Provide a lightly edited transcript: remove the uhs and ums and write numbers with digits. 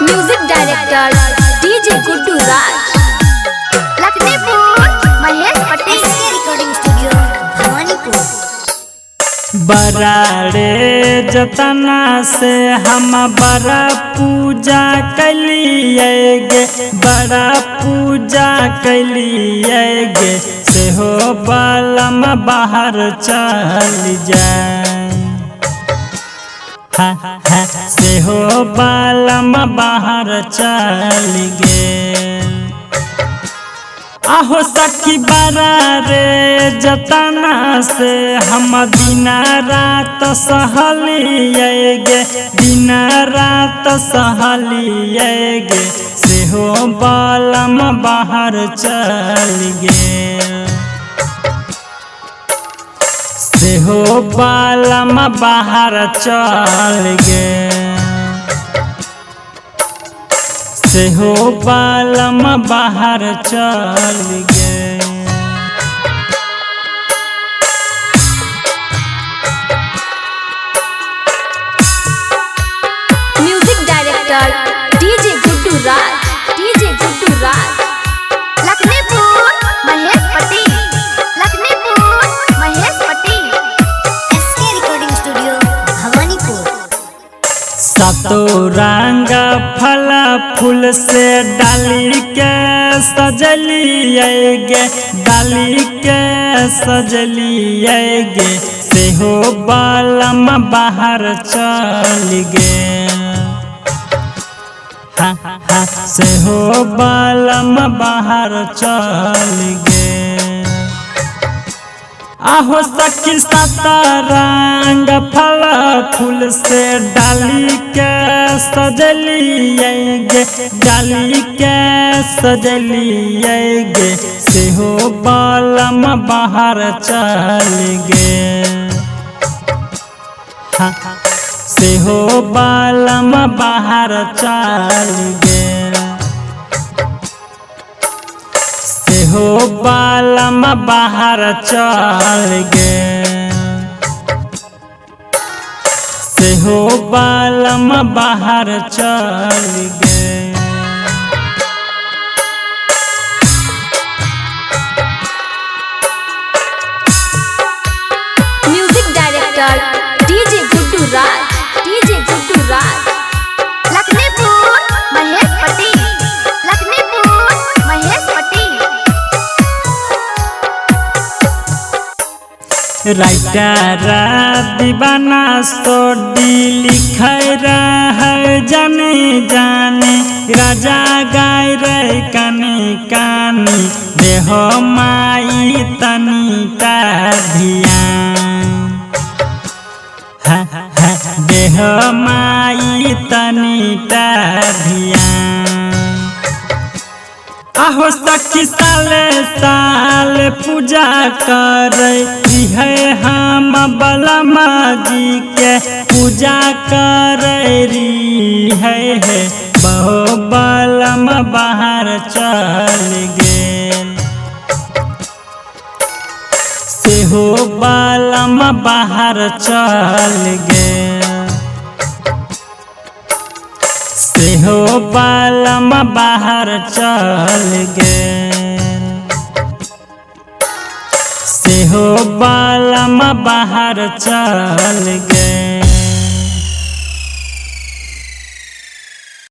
Music director DJ Guddu Raj, Lakhanpur Mahesh Patel recording studio Bhawanipur. बराड़े जतना से हम बड़ा पूजा कलिए गे, बड़ा पूजा कलिए गे, से हो बालम बाहर चल जाए। से हो बालम बाहर चल गे। आहो सखी बराड़े जतना से हम दिन रात सहलिए गे, दिन रात सहलिए गे, से हो बालम बाहर चल गे। से हो बालम बाहर चल गे। से हो बालम बाहर चल गे। Music director DJ Guddu Raj, DJ Guddu Raj, Lakhanpur Mahesh Patel, Lakhanpur Mahesh Patel SK recording studio Bhawanipur. सातो रंग फल फूल से डाली के सजलिए गे, डाली के सजलिए गे, से हो बालम बाहर चल गे। से हो बालम बाहर चल गे। आहो सखी सतरंग फल फूल से डाली के सजलिए गे, डाली के सजलिए गे, से हो बालम बाहर चल गे। से हो बालम बाहर चल गे। से हो बालम बाहर चल गे। से हो बालम बाहर चल गे। Music director DJ Guddu Raj, DJ Guddu Raj, Lakhanpur Mahesh Patel, Lakhanpur Mahesh Patel. Writer दीवाना सोडी लिख रहे जाने जाने, राजा गाय रे कानी कानी, देहो माई तनी का ध्यान। देह माई तनी का ध्यान। आहो सखी साले साल पूजा करे है हम बलमा जी के, पूजा करे री है बहु बलम बाहर चल गे। से हो बालम बाहर चल गे। से हो बालम बाहर चल गे। से हो बालम बाहर चल गे।